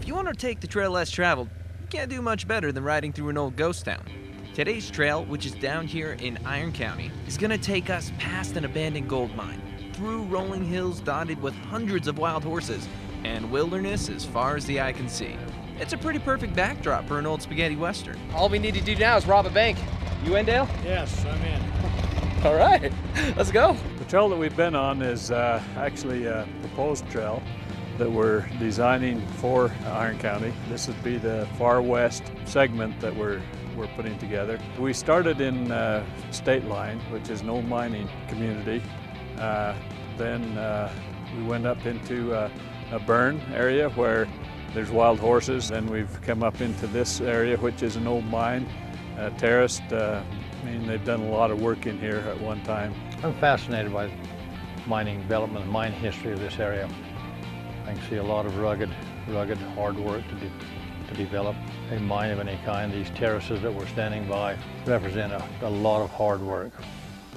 you want to take the trail less traveled, you can't do much better than riding through an old ghost town. Today's trail, which is down here in Iron County, is going to take us past an abandoned gold mine, through rolling hills dotted with hundreds of wild horses, and wilderness as far as the eye can see. It's a pretty perfect backdrop for an old spaghetti western. All we need to do now is rob a bank. You in, Dale? Yes, I'm in. All right, let's go. The trail that we've been on is actually a proposed trail that we're designing for Iron County. This would be the far west segment that we're putting together. We started in Stateline, which is an old mining community. Then we went up into a burn area where there's wild horses. Then we've come up into this area, which is an old mine, terraced. I mean, they've done a lot of work in here at one time. I'm fascinated by mining development and mine history of this area. I can see a lot of rugged hard work to develop a mine of any kind. These terraces that we're standing by represent a lot of hard work.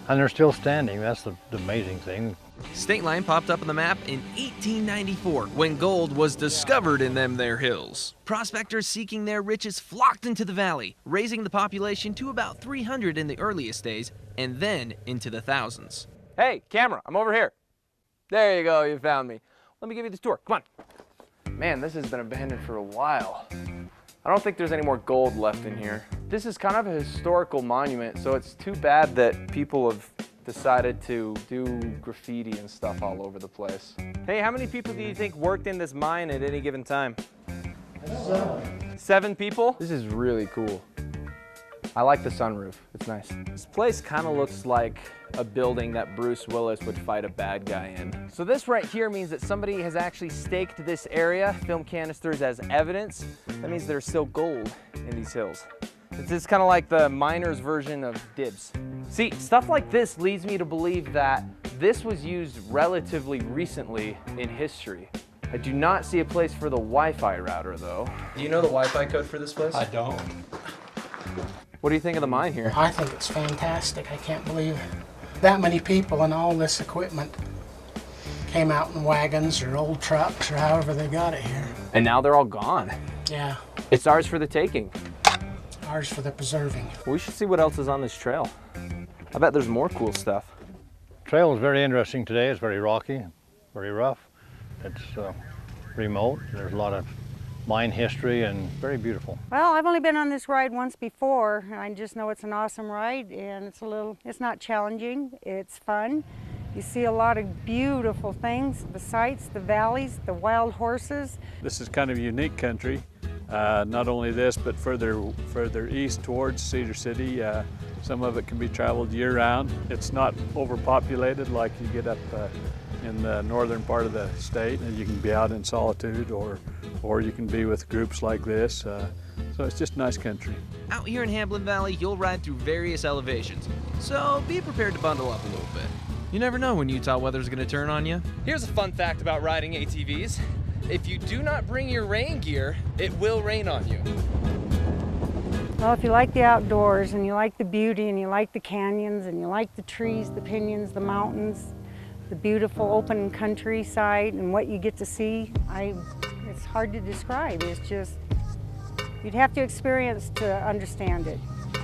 And they're still standing. That's the amazing thing. Stateline popped up on the map in 1894 when gold was discovered in them there hills. Prospectors seeking their riches flocked into the valley, raising the population to about 300 in the earliest days and then into the thousands. Hey, camera, I'm over here. There you go, you found me. Let me give you this tour, come on. Man, this has been abandoned for a while. I don't think there's any more gold left in here. This is kind of a historical monument, so it's too bad that people have decided to do graffiti and stuff all over the place. Hey, how many people do you think worked in this mine at any given time? 7 people? This is really cool. I like the sunroof, it's nice. This place kind of looks like a building that Bruce Willis would fight a bad guy in. So this right here means that somebody has actually staked this area, film canisters as evidence. That means there's still gold in these hills. It's kind of like the miner's version of dibs. See, stuff like this leads me to believe that this was used relatively recently in history. I do not see a place for the Wi-Fi router though. Do you know the Wi-Fi code for this place? I don't. What do you think of the mine here? I think it's fantastic. I can't believe that many people and all this equipment came out in wagons or old trucks or however they got it here. And now they're all gone. Yeah, It's ours for the taking. ours for the preserving. We should see what else is on this trail. I bet there's more cool stuff. Trail is very interesting today. It's very rocky, very rough. It's remote. There's a lot of mine history and very beautiful. Well, I've only been on this ride once before. I just know it's an awesome ride and it's not challenging, it's fun. You see a lot of beautiful things, the sights, the valleys, the wild horses. This is kind of unique country. Not only this, but further east towards Cedar City. Some of it can be traveled year-round. It's not overpopulated like you get up in the northern part of the state, and you can be out in solitude or you can be with groups like this. So it's just nice country. Out here in Hamblin Valley, you'll ride through various elevations, so be prepared to bundle up a little bit. You never know when Utah weather's gonna turn on you. Here's a fun fact about riding ATVs. If you do not bring your rain gear, it will rain on you. Well, if you like the outdoors and you like the beauty and you like the canyons and you like the trees, the pinyons, the mountains, the beautiful open countryside and what you get to see, it's hard to describe. It's just, you'd have to experience to understand it.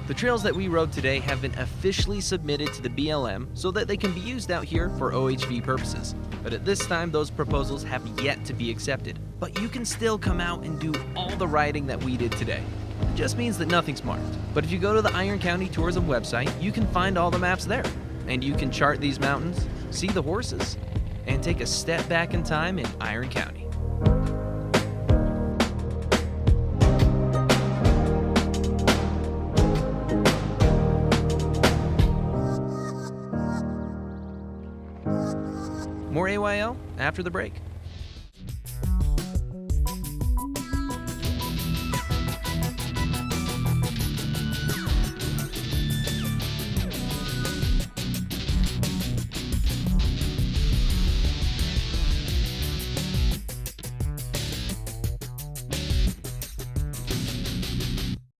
The trails that we rode today have been officially submitted to the BLM so that they can be used out here for OHV purposes. But at this time, those proposals have yet to be accepted. But you can still come out and do all the riding that we did today. It just means that nothing's marked. But if you go to the Iron County Tourism website, you can find all the maps there. And you can chart these mountains, see the horses, and take a step back in time in Iron County. More AYL after the break.